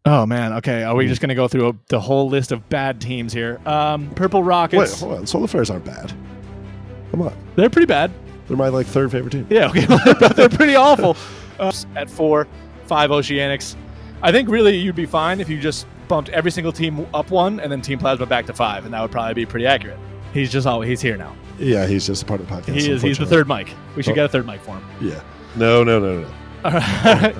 Oh, man. Okay. Are we just going to go through the whole list of bad teams here? Purple Rockets. Wait, hold on. Solar Flares aren't bad. Come on. They're pretty bad. They're my third favorite team. Yeah, okay. They're pretty awful. At 4, 5 Oceanics. I think really you'd be fine if you just bumped every single team up 1 and then Team Plasma back to 5, and that would probably be pretty accurate. He's he's here now. Yeah, he's just a part of the podcast. He is. He's the third mic. We should get a third mic for him. Yeah. No. All right.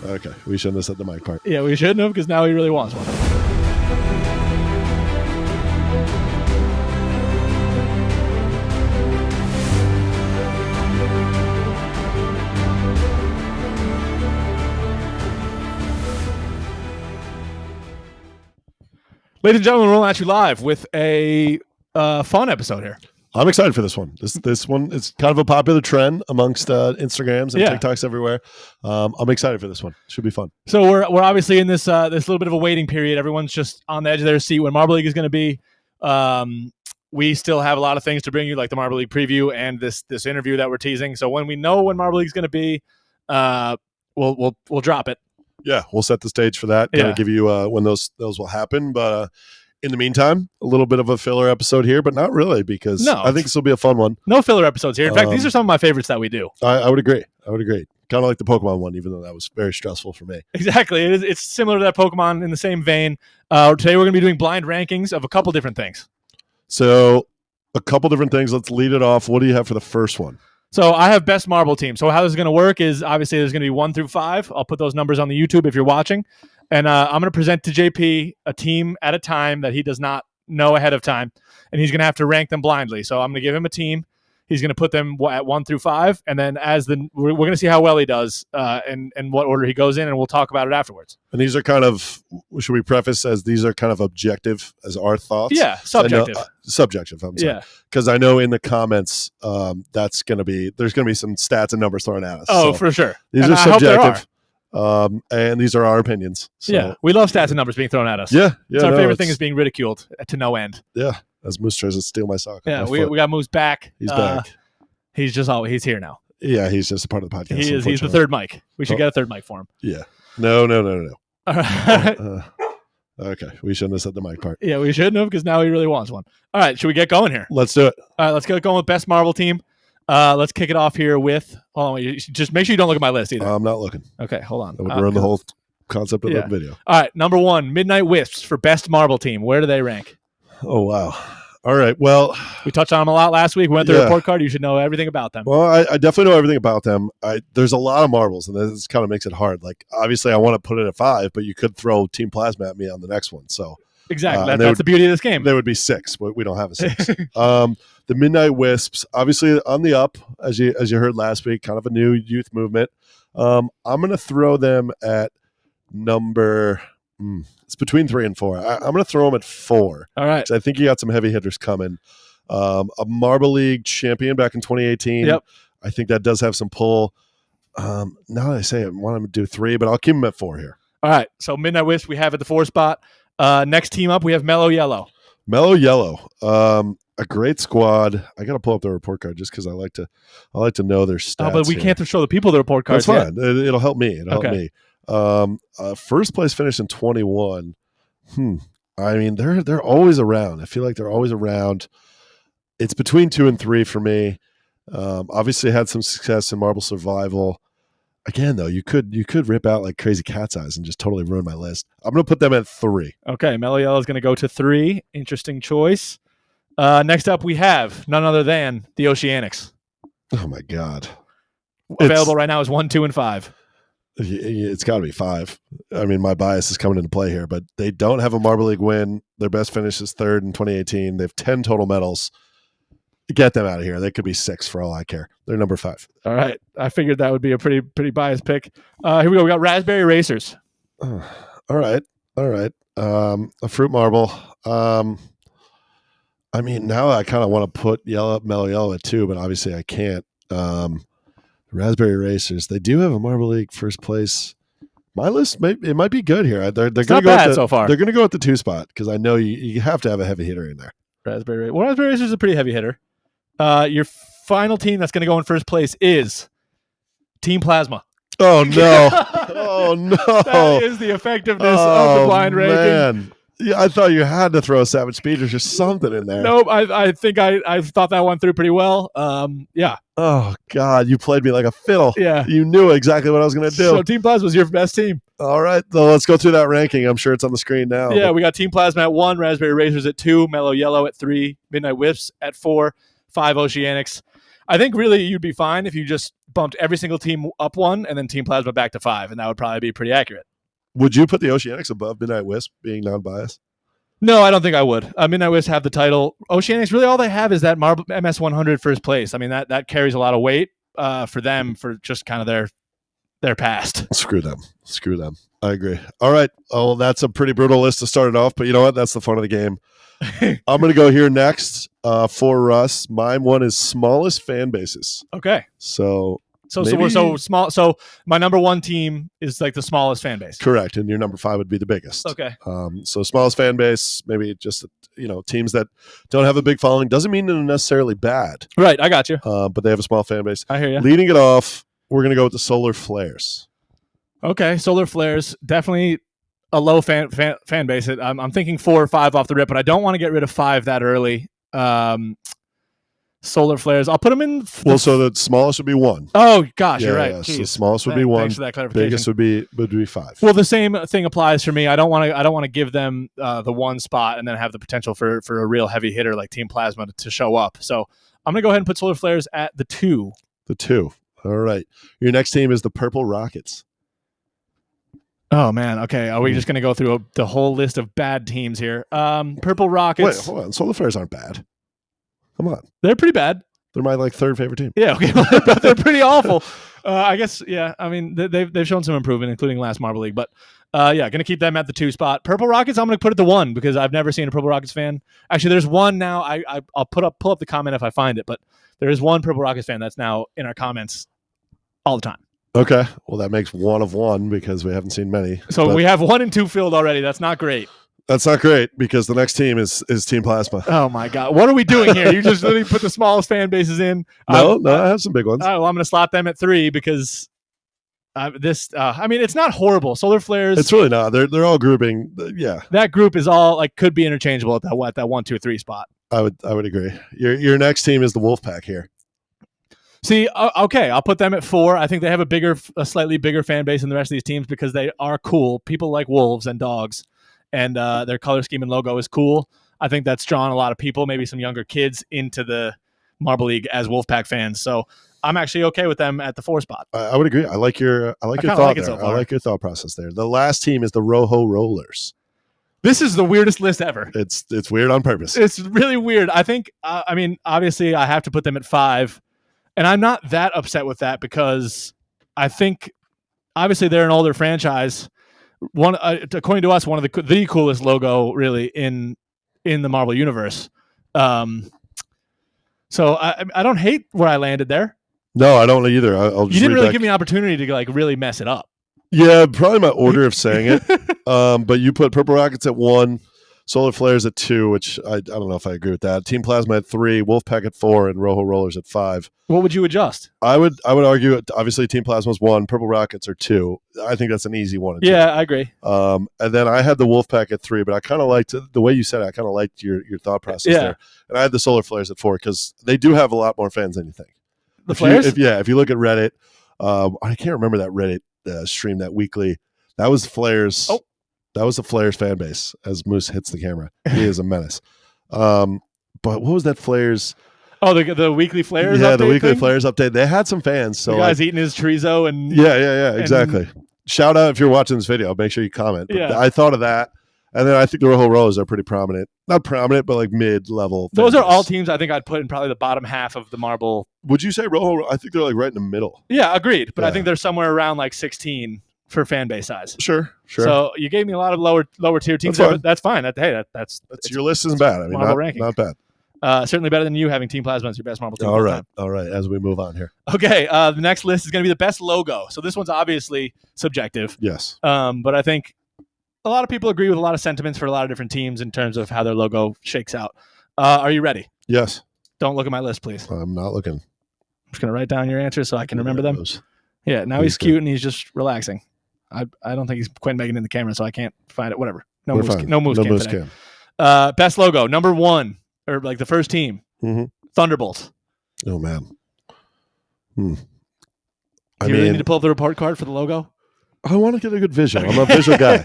Okay, we shouldn't have said the mic part. Yeah, we shouldn't have, because now he really wants one. Ladies and gentlemen, we're rolling at you live with a fun episode here. I'm excited for this one. This one is kind of a popular trend amongst Instagrams and TikToks everywhere. I'm excited for this one. Should be fun. So we're obviously in this little bit of a waiting period. Everyone's just on the edge of their seat when Marble League is going to be. We still have a lot of things to bring you, like the Marble League preview and this interview that we're teasing. So when we know when Marble League is going to be, we'll drop it. Yeah, we'll set the stage for that. Kind of give you when those will happen, but. In the meantime, a little bit of a filler episode here, but not really, because I think this will be a fun one. No filler episodes here. In fact, these are some of my favorites that we do. I would agree. Kind of like the Pokemon one, even though that was very stressful for me. Exactly. It's similar to that Pokemon in the same vein. Today we're going to be doing blind rankings of a couple different things. So a couple different things. Let's lead it off. What do you have for the first one? So I have best marble team. So how this is going to work is obviously there's going to be 1 through 5. I'll put those numbers on the YouTube if you're watching. And I'm going to present to JP a team at a time that he does not know ahead of time, and he's going to have to rank them blindly. So I'm going to give him a team. He's going to put them at 1 through 5, and then we're going to see how well he does and what order he goes in, and we'll talk about it afterwards. And these are kind of, should we preface as these are kind of objective as our thoughts? Yeah, subjective. Subjective, I'm sorry. Yeah. Because I know in the comments there's going to be some stats and numbers thrown at us. Oh, so for sure. These are subjective. And these are our opinions. So. Yeah, we love stats and numbers being thrown at us. Yeah. It's our favorite thing is being ridiculed to no end. Yeah, as Moose tries to steal my sock. Yeah, we got Moose back. He's back. He's he's here now. Yeah, he's just a part of the podcast. He is. He's the third mic. We should get a third mic for him. Yeah. No. All right. Okay, we shouldn't have said the mic part. Yeah, we shouldn't have, because now he really wants one. All right, should we get going here? Let's do it. All right, let's get going with best Marble team. Let's kick it off here with. Hold on, just make sure you don't look at my list either. I'm not looking. Okay, hold on. That would ruin the whole concept of the video. All right, number 1, Midnight Wisps for best Marble team. Where do they rank? Oh wow. All right. Well, we touched on them a lot last week. We went through the report card. You should know everything about them. Well, I definitely know everything about them. There's a lot of marbles, and this kind of makes it hard. Like, obviously, I want to put it at 5, but you could throw Team Plasma at me on the next one. So exactly, that's the beauty of this game. There would be 6, but we don't have a 6. The Midnight Wisps, obviously on the up, as you heard last week, kind of a new youth movement. I'm going to throw them at number. It's between 3 and 4. I'm going to throw them at 4. All right. I think you got some heavy hitters coming. A Marble League champion back in 2018. Yep. I think that does have some pull. Now that I say it, I want him to do 3, but I'll keep him at 4 here. All right. So Midnight Wisp, we have at the 4 spot. Next team up, we have Mellow Yellow. Mellow Yellow. A great squad. I got to pull up the report card just because I like to know their stats. Oh, but we can't show the people the report cards. That's fine. It'll help me. Help me. First place finish in 21. I mean, they're always around. I feel like they're always around. It's between 2 and 3 for me. Obviously had some success in Marble Survival. Again, though, you could rip out like Crazy Cat's Eyes and just totally ruin my list. I'm going to put them at 3. Okay, Mellow Yellow is going to go to 3. Interesting choice. Next up, we have none other than the Oceanics. Oh my God! Available right now is 1, 2, and 5. It's got to be 5. I mean, my bias is coming into play here, but they don't have a Marble League win. Their best finish is 3rd in 2018. They have 10 total medals. Get them out of here. They could be 6 for all I care. They're number 5. All right. I figured that would be a pretty biased pick. Here we go. We got Raspberry Racers. All right. A fruit marble. I mean, now I kind of want to put Mellow Yellow at 2, but obviously I can't. Raspberry Racers. They do have a Marble League first place. My list, it might be good here. They're going to go bad so far. They're going to go at the 2 spot because I know you have to have a heavy hitter in there. Raspberry Racers is a pretty heavy hitter. Your final team that's going to go in first place is Team Plasma. Oh no! Oh no! That is the effectiveness of the blind ranking. Man. Yeah, I thought you had to throw Savage Speeders or something in there. Nope, I think I thought that one through pretty well. Yeah. Oh God, you played me like a fiddle. Yeah. You knew exactly what I was going to do. So Team Plasma was your best team. All right, so let's go through that ranking. I'm sure it's on the screen now. Yeah, we got Team Plasma at 1, Raspberry Racers at 2, Mellow Yellow at 3, Midnight Wisps at 4, 5 Oceanics. I think really you'd be fine if you just bumped every single team up 1 and then Team Plasma back to 5, and that would probably be pretty accurate. Would you put the Oceanics above Midnight Wisp, being non-biased? No, I don't think I would. Midnight Wisps have the title. Oceanics, really all they have is that Marble MS100 first place. I mean, that carries a lot of weight for them for just kind of their past. Screw them. I agree. All right. Oh, that's a pretty brutal list to start it off, but you know what? That's the fun of the game. I'm going to go here next for Russ. My one is smallest fan bases. Okay. So we're so small. So my number 1 team is like the smallest fan base. Correct, and your number 5 would be the biggest. Okay. So smallest fan base, maybe just teams that don't have a big following. Doesn't mean they're necessarily bad. Right, I got you. But they have a small fan base. I hear you. Leading it off, we're going to go with the Solar Flares. Okay, Solar Flares, definitely a low fan base. I'm thinking 4 or 5 off the rip, but I don't want to get rid of 5 that early. Solar Flares, I'll put them in. So the smallest would be 1. Oh gosh, you're right. Yeah. So the smallest would be 1. Thanks for that clarification. Biggest would be 5. Well, the same thing applies for me. I don't want to give them the 1 spot and then have the potential for a real heavy hitter like Team Plasma to show up. So I'm gonna go ahead and put Solar Flares at the 2. The 2. All right. Your next team is the Purple Rockets. Oh man. Okay. Are we just gonna go through the whole list of bad teams here? Purple Rockets. Wait, hold on. Solar Flares aren't bad. Come on. They're pretty bad. They're my 3rd favorite team. Yeah, okay, they're pretty awful. I guess, yeah. I mean, they've shown some improvement, including last Marble League, but yeah, going to keep them at the 2 spot. Purple Rockets, I'm going to put it to 1 because I've never seen a Purple Rockets fan. Actually, there's one now. I'll pull up the comment if I find it, but there is one Purple Rockets fan that's now in our comments all the time. Okay, well that makes 1 of 1 because we haven't seen many. So we have 1 and 2 filled already. That's not great. That's not great because the next team is Team Plasma. Oh my God, what are we doing here? You just literally put the smallest fan bases in. No, I have some big ones. All right, well, I'm going to slot them at 3 because I mean, it's not horrible. Solar Flares. It's really not. They're all grouping. Yeah, that group is all could be interchangeable at that 1, 2, 3 spot. I would agree. Your next team is the Wolfpack here. See, okay, I'll put them at 4. I think they have a slightly bigger fan base than the rest of these teams because they are cool. People like wolves and dogs, and their color scheme and logo is cool. I think that's drawn a lot of people, maybe some younger kids, into the Marble League as Wolfpack fans. So I'm actually okay with them at the 4 spot. I would agree. I like your thought there. I like your thought process there. The last team is the Rojo Rollers. This is the weirdest list ever. It's weird on purpose. It's really weird. I think. I mean, obviously, I have to put them at 5. And I'm not that upset with that because I think, obviously, they're an older franchise. According to us, one of the coolest logo really in the Marvel universe. So I don't hate where I landed there. No, I don't either. I'll just you didn't really give me an opportunity to really mess it up. Yeah, probably my order of saying it. But you put Purple Rockets at 1. Solar Flares at 2, which I don't know if I agree with that. Team Plasma at 3, Wolfpack at 4, and Rojo Rollers at 5. What would you adjust? I would argue, obviously, Team Plasma's 1, Purple Rockets are 2. I think that's an easy 1 and 2. Yeah, I agree. And then I had the Wolfpack at 3, but I kind of liked the way you said it. I kind of liked your thought process there. And I had the Solar Flares at 4 because they do have a lot more fans than you think. The Flares? If you look at Reddit, I can't remember that Reddit stream that weekly. That was Flares. Oh. That was the Flares fan base as Moose hits the camera. He is a menace. But what was that Flares? Oh, the weekly Flares. Yeah, the weekly thing? Flares update. They had some fans. So the guy's eating his chorizo and yeah, exactly. Shout out if you're watching this video. Make sure you comment. But I thought of that, and then I think the Rojo Rollers are pretty prominent. Not prominent, but like mid-level. Those are all teams I think I'd put in probably the bottom half of the Marble. Would you say Rojo? I think they're like right in the middle. Yeah, agreed. But I think they're somewhere around like 16. For fan base size. Sure. So you gave me a lot of lower tier teams. That's fine. That's your list isn't bad. I mean, not bad. Certainly better than you having Team Plasma as your best Marble team. All right. As we move on here. Okay. The next list is going to be the best logo. So this one's obviously subjective. Yes. But I think a lot of people agree with a lot of sentiments for a lot of different teams in terms of how their logo shakes out. Are you ready? Yes. Don't look at my list, please. I'm not looking. I'm just going to write down your answers so I can remember them. Yeah, now he's cute and he's just relaxing. I don't think he's quite making it in the camera, so I can't find it. Whatever. No moose cam today. Best logo, number 1, or like the first team. Mm-hmm. Thunderbolts. Oh, man. You really need to pull up the report card for the logo? I want to get a good visual. I'm a visual guy.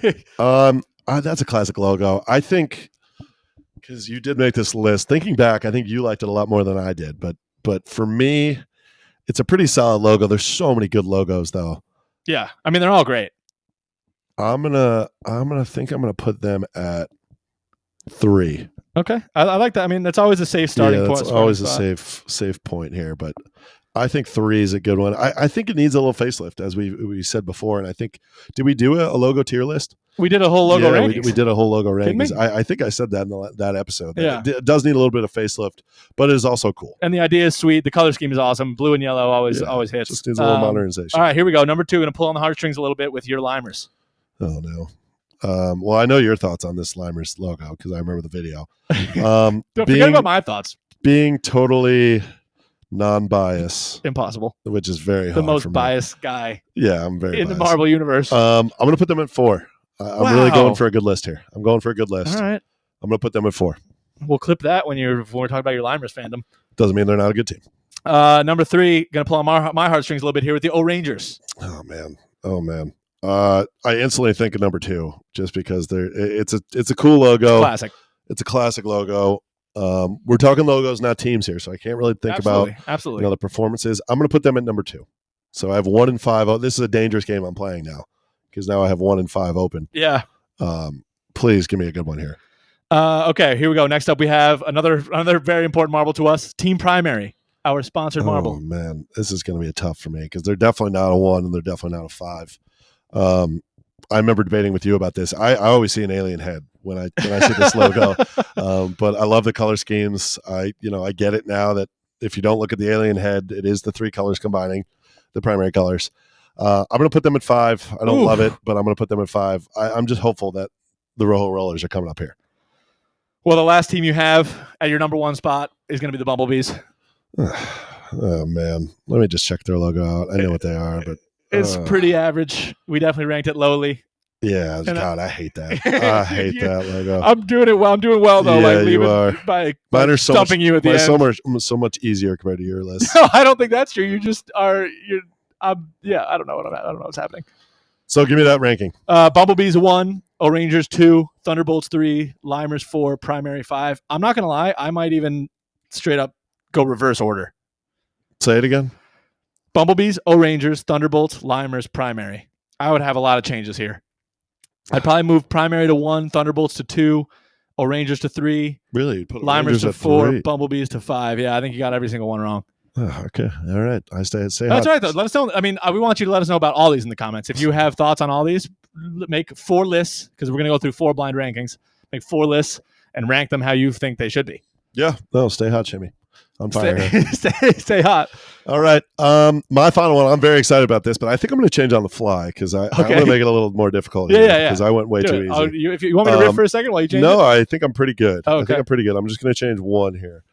That's a classic logo. I think, because you did make this list, thinking back, I think you liked it a lot more than I did. But for me, it's a pretty solid logo. There's so many good logos, though. Yeah. I mean, they're all great. I'm gonna put them at 3. Okay, I like that. I mean, that's always a safe starting point. It's always a safe point here, but I think 3 is a good one. I think it needs a little facelift, as we said before. And I think, did we do a logo tier list? We did a whole logo rankings. We did a whole logo rankings. I think I said that in that episode. Yeah. It does need a little bit of facelift, but it is also cool. And the idea is sweet. The color scheme is awesome. Blue and yellow always hits. Just needs a little modernization. All right, here we go. Number 2, going to pull on the heartstrings a little bit with your Limers. Oh, no. Well, I know your thoughts on this Limers logo because I remember the video. Don't forget about my thoughts. Being totally non-biased, impossible, which is very hard. The most biased guy. Yeah, I'm very in biased. The Marvel universe. I'm going to put them at 4. I'm really going for a good list here. I'm going for a good list. All right. I'm going to put them at 4. We'll clip that when we're talking about your Limers fandom. Doesn't mean they're not a good team. Number 3, going to pull on my heartstrings a little bit here with the O-Rangers. Oh man. I instantly think of number 2 just because it's a cool logo. Classic. It's a classic logo. We're talking logos, not teams here, so I can't really think about the performances. I'm going to put them at number 2. So I have 1 and 5. Oh, this is a dangerous game I'm playing now because now I have 1 and 5 open. Yeah. Please give me a good one here. Okay, here we go. Next up, we have another very important marble to us, Team Primary, our sponsored marble. Oh man, this is going to be a tough for me because they're definitely not a 1 and they're definitely not a 5. I remember debating with you about this. I always see an alien head when I see this logo, but I love the color schemes. I get it now that if you don't look at the alien head, it is the 3 colors combining the primary colors. I'm going to put them at 5. I don't love it, but I'm going to put them at 5. I'm just hopeful that the Rojo Rollers are coming up here. Well, the last team you have at your number 1 spot is going to be the Bumblebees. Oh man, let me just check their logo out. I know what they are, but it's pretty average. We definitely ranked it lowly. Yeah, God, I hate that. I hate that logo. I'm doing it well. I'm doing well though. Yeah, you are. By stumping you at the end. So much easier compared to your list. No, I don't think that's true. You just are. Yeah, I don't know I don't know what's happening. So give me that ranking. Bumblebees 1, O-Rangers 2, Thunderbolts 3, Limers 4, Primary 5. I'm not gonna lie. I might even straight up go reverse order. Say it again. Bumblebees, O-Rangers, Thunderbolts, Limers, Primary. I would have a lot of changes here. I'd probably move Primary to 1, Thunderbolts to 2, O-Rangers to 3. Really? Put Limers to 4, 3. Bumblebees to 5. Yeah, I think you got every single one wrong. Oh, okay. All right. I say That's all right, though. Let us know. I mean, we want you to let us know about all these in the comments. If you have thoughts on all these, make 4 lists, because we're going to go through 4 blind rankings. Make 4 lists and rank them how you think they should be. Yeah. No, stay hot, Jimmy. On fire. Stay hot. All right. My final one, I'm very excited about this, but I think I'm going to change on the fly because I want to make it a little more difficult. Yeah. Because I went way too easy. If you want me to riff for a second while you change No, I think I'm pretty good. Oh, okay. I think I'm pretty good. I'm just going to change 1 here.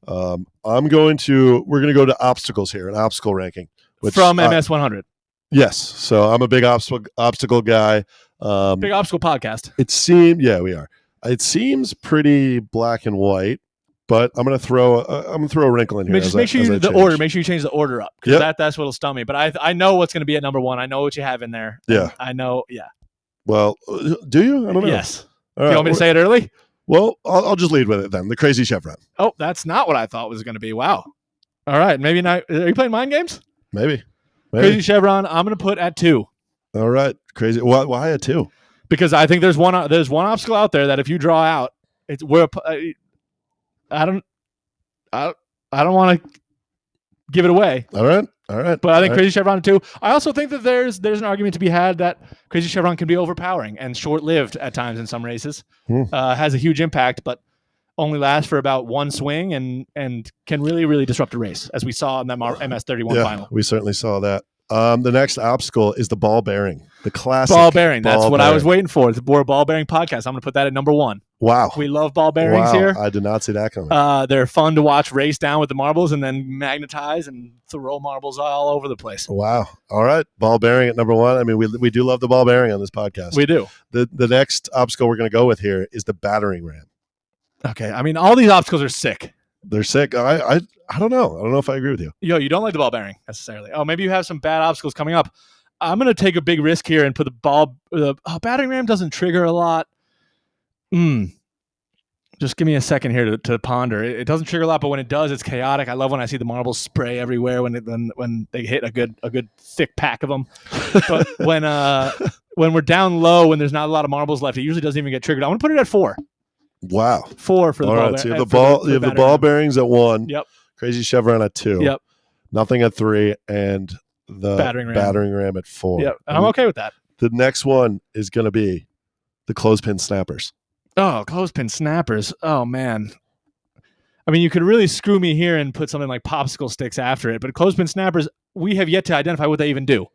We're going to go to obstacles here, an obstacle ranking. From MS 100. Yes. So I'm a big obstacle guy. Big obstacle podcast. We are. It seems pretty black and white. But I'm gonna throw a wrinkle in here. Make sure you change the order up because that's what'll stun me. But I know what's gonna be at number 1. I know what you have in there. Yeah, I know. Yeah. Well, do you? I don't know. Yes. All right. You want me to say it early? Well, I'll just lead with it then. The Crazy Chevron. Oh, that's not what I thought was gonna be. Wow. All right. Maybe not. Are you playing mind games? Maybe. Crazy Chevron. I'm gonna put at 2. All right. Crazy. Why at 2? Because I think there's one obstacle out there that if you draw out, I don't want to give it away. All right. But I think Crazy Chevron too. I also think that there's an argument to be had that Crazy Chevron can be overpowering and short-lived at times in some races. Has a huge impact, but only lasts for about 1 swing and can really, really disrupt a race, as we saw in that MS31 final. We certainly saw that. The next obstacle is the ball bearing, the classic ball bearing. That's what I was waiting for. The ball bearing podcast. I'm going to put that at number 1. Wow. We love ball bearings here. I did not see that coming. They're fun to watch race down with the marbles and then magnetize and throw marbles all over the place. Wow. All right. Ball bearing at number 1. I mean, we do love the ball bearing on this podcast. We do. The next obstacle we're going to go with here is the battering ram. Okay. I mean, all these obstacles are sick. They're sick. I don't know. I don't know if I agree with you. Yo, you don't like the ball bearing necessarily. Oh, maybe you have some bad obstacles coming up. I'm going to take a big risk here and put the battering ram doesn't trigger a lot. Just give me a second here to ponder. It doesn't trigger a lot, but when it does, it's chaotic. I love when I see the marbles spray everywhere when they hit a good thick pack of them. But when we're down low, when there's not a lot of marbles left, it usually doesn't even get triggered. I'm going to put it at 4. Wow. 4 for the all ball. Right, so you have the ball bearings at 1. Yep. Crazy Chevron at 2. Yep. Nothing at 3, and the battering ram at 4. Yep. And I'm okay with that. The next one is going to be the clothespin snappers. Oh, clothespin snappers. Oh, man. I mean, you could really screw me here and put something like popsicle sticks after it, but clothespin snappers, we have yet to identify what they even do.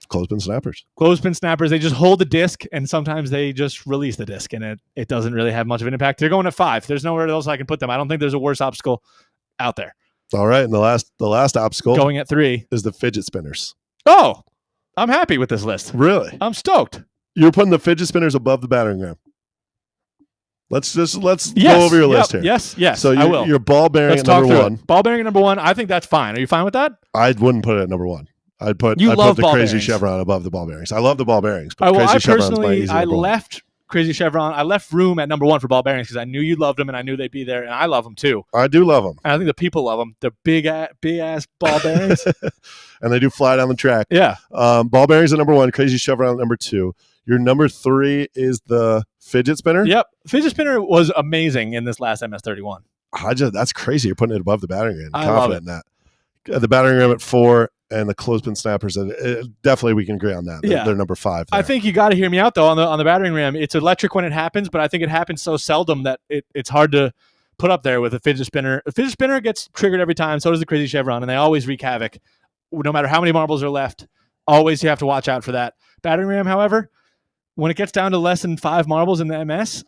Clothespin snappers. Clothespin snappers, they just hold the disc, and sometimes they just release the disc, and it doesn't really have much of an impact. They're going at 5. There's nowhere else I can put them. I don't think there's a worse obstacle out there. All right, and the last obstacle going at 3 is the fidget spinners. Oh, I'm happy with this list. Really? I'm stoked. You're putting the fidget spinners above the battering ram. Let's go over your list here. Yes. So I will. Your ball bearing at number 1. Ball bearing at number 1. I think that's fine. Are you fine with that? I wouldn't put it at number 1. I'd put the Crazy Chevron above the ball bearings. I love the ball bearings, but Crazy Chevron's my easy number 1. Left Crazy Chevron. I left room at number 1 for ball bearings because I knew you loved them and I knew they'd be there, and I love them too. I do love them. And I think the people love them. They're big ass ball bearings, and they do fly down the track. Yeah. Ball bearings at number 1. Crazy Chevron at number 2. Your number 3 is the fidget spinner. Yep, fidget spinner was amazing in this last MS31. That's crazy. You're putting it above the battering ram. I'm confident in that. The battering ram at 4. And the clothespin snappers, definitely we can agree on that. They're number 5 there. I think you got to hear me out though on the battering ram. It's electric when it happens, but I think it happens so seldom that it's hard to put up there with a fidget spinner. A fidget spinner gets triggered every time. So does the Crazy Chevron, and they always wreak havoc. No matter how many marbles are left, always you have to watch out for that. Battering ram, however, when it gets down to less than 5 marbles in the MS,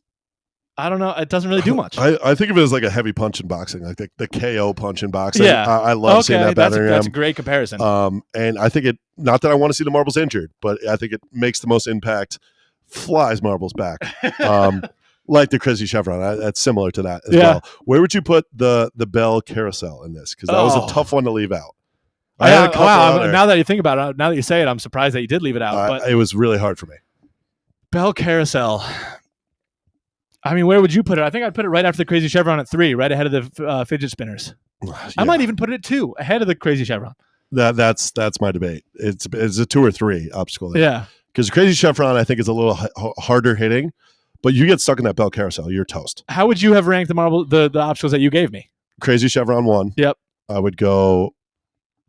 I don't know. It doesn't really do much. I think of it as like a heavy punch in boxing, like the KO punch in boxing. Yeah. I love seeing that battering ram. That's a great comparison. And I think not that I want to see the marbles injured, but I think it makes the most impact, flies marbles back. Like the Crazy Chevron. That's similar to that as well. Where would you put the Bell Carousel in this? Because that was a tough one to leave out. I had a couple now that you think about it, now that you say it, I'm surprised that you did leave it out. But it was really hard for me. Bell Carousel. I mean, where would you put it? I think I'd put it right after the Crazy Chevron at 3, right ahead of the fidget spinners. Yeah. I might even put it at 2, ahead of the Crazy Chevron. That's my debate. It's a 2 or 3 obstacle there. Yeah. Because Crazy Chevron, I think, is a little harder hitting, but you get stuck in that Bell Carousel, you're toast. How would you have ranked the obstacles that you gave me? Crazy Chevron 1. Yep. I would go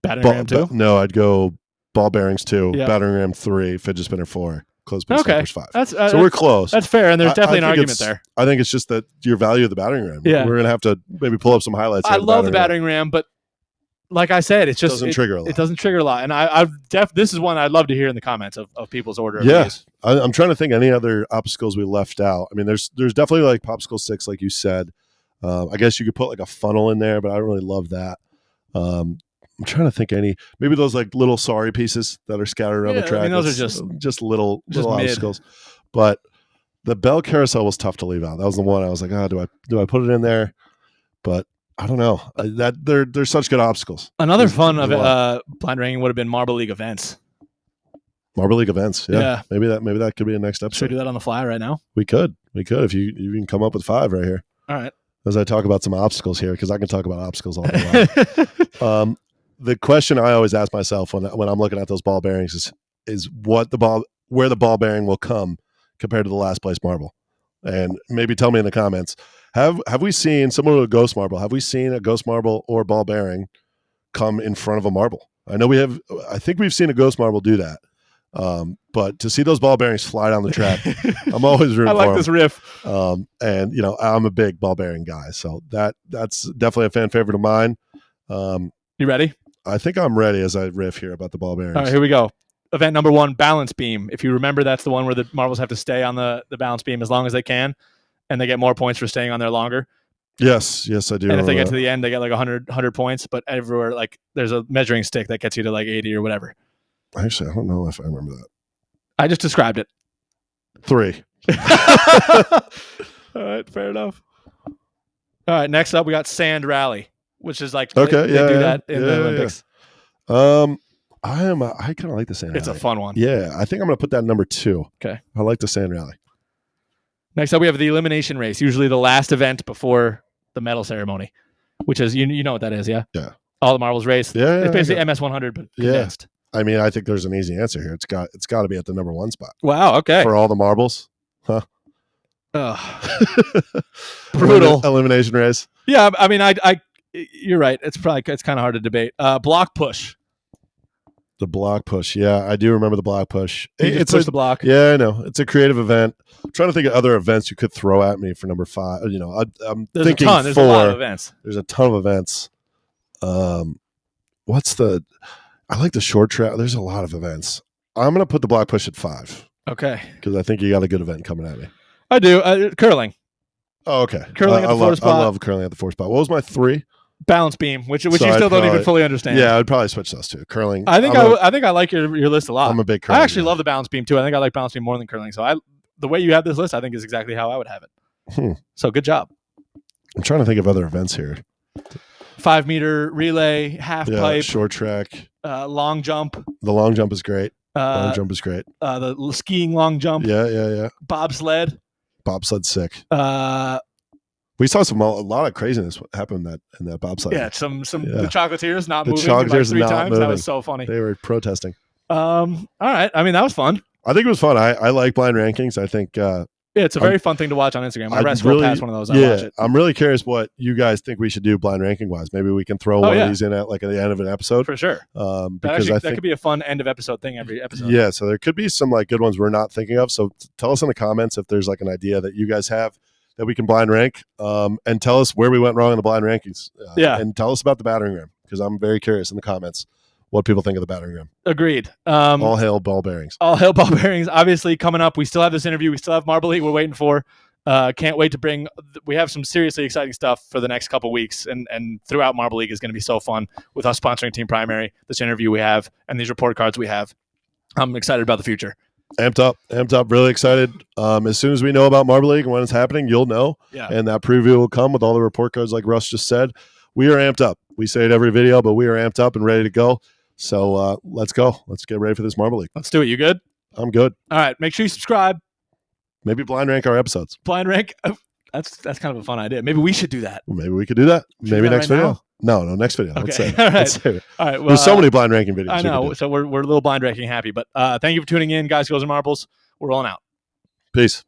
battering ram 2. No, I'd go ball bearings 2, yep. Battering ram 3, fidget spinner 4. Clothespin snappers 5. So we're close. That's fair, and there's definitely an argument there. I think it's just that your value of the battering ram. Yeah. We're going to have to maybe pull up some highlights. I love the battering ram, but like I said, it doesn't trigger a lot. It doesn't trigger a lot, and this is one I'd love to hear in the comments of people's order. Yeah, I'm trying to think any other obstacles we left out. I mean, there's definitely like popsicle sticks, like you said. I guess you could put like a funnel in there, but I don't really love that. I'm trying to think maybe those like little sorry pieces that are scattered around the track. I mean, those are just little obstacles. But the Bell Carousel was tough to leave out. That was the one I was like, do I put it in there? But I don't know. They're such good obstacles. Another fun of blind ranking would have been Marble League events. Marble League events, yeah. Maybe that could be a next episode. Should we do that on the fly right now? We could if you can come up with 5 right here. All right. As I talk about some obstacles here, because I can talk about obstacles all day long. The question I always ask myself when I'm looking at those ball bearings is where the ball bearing will come compared to the last place marble. And maybe tell me in the comments, have we seen, similar to a ghost marble, have we seen a ghost marble or ball bearing come in front of a marble? I know I think we've seen a ghost marble do that. But to see those ball bearings fly down the track, I'm always rooting for them. I like this riff. And I'm a big ball bearing guy, so that's definitely a fan favorite of mine. You ready? I think I'm ready as I riff here about the ball bearings. All right, here we go. Event number 1, balance beam. If you remember, that's the one where the marbles have to stay on the balance beam as long as they can. and they get more points for staying on there longer. Yes, I do. And if they get to the end, they get like 100 points. But everywhere, like there's a measuring stick that gets you to like 80 or whatever. Actually, I don't know if I remember that. I just described it. 3. All right, fair enough. All right, next up we got Sand Rally, which is like okay, they do that in the Olympics. I kind of like the Sand Rally. It's a fun one. Yeah, I think I'm going to put that number 2. Okay. I like the Sand Rally. Next up we have the elimination race, usually the last event before the medal ceremony, which is you know what that is, yeah? Yeah. All the marbles race. Yeah. It's basically MS 100 but condensed. I mean, I think there's an easy answer here. It's got to be at the number 1 spot. Wow, okay. For all the marbles. Huh? Brutal. Elimination race. Yeah, I mean I you're right. It's kind of hard to debate. Block push. The block push. Yeah, I do remember the block push. It's push the block. Yeah, I know. It's a creative event. I'm trying to think of other events you could throw at me for number 5. You know, I'm There's thinking a ton. There's 4. a lot of events. There's a ton of events. I like the short track. There's a lot of events. I'm going to put the block push at 5. Okay. Because I think you got a good event coming at me. I do. Curling. Oh, okay. Curling at the 4 spot. I love curling at the 4 spot. What was my 3? Balance beam, which you So still don't even fully understand. Yeah, I'd probably switch those two. Curling. I think I like your list a lot. I'm a big curling. I actually love the balance beam too. I think I like balance beam more than curling. So the way you have this list, I think is exactly how I would have it. So good job. I'm trying to think of other events here. 5 meter relay, half pipe, short track, long jump. The long jump is great. Long jump is great. The skiing long jump. Yeah. Bobsled. Bobsled's sick. We saw a lot of craziness happen in that bobsled. Yeah, the Chocolatiers not moving Chocolatiers like 3 not times. Moving. That was so funny. They were protesting. All right. I mean, that was fun. I think it was fun. I like blind rankings. I think it's a very fun thing to watch on Instagram. I scroll past one of those. I watch it. I'm really curious what you guys think we should do blind ranking wise. Maybe we can throw one of these in at the end of an episode for sure. Because that could be a fun end of episode thing every episode. Yeah, so there could be some good ones we're not thinking of. So tell us in the comments if there's an idea that you guys have that we can blind rank, and tell us where we went wrong in the blind rankings. And tell us about the battering ram, because I'm very curious in the comments what people think of the battering ram. Agreed. All hail ball bearings. All hail ball bearings. Obviously, coming up, we still have this interview. We still have Marble League we're waiting for. Can't wait to bring. We have some seriously exciting stuff for the next couple weeks, and throughout Marble League is going to be so fun with us sponsoring Team Primary, this interview we have, and these report cards we have. I'm excited about the future. Amped up, really excited. As soon as we know about Marble League and when it's happening, you'll know. Yeah. And that preview will come with all the report cards like Russ just said. We are amped up. We say it every video, but we are amped up and ready to go. So let's go. Let's get ready for this Marble League. Let's do it. You good? I'm good. All right. Make sure you subscribe. Maybe blind rank our episodes. Blind rank? That's kind of a fun idea. Maybe we should do that. Well, maybe we could do that. Maybe next video. No, next video. Okay. Let's say it. All right. Let's say it. All right. Well, there's so many blind ranking videos. I know. So we're a little blind ranking happy. But thank you for tuning in, guys, girls, and marbles. We're rolling out. Peace.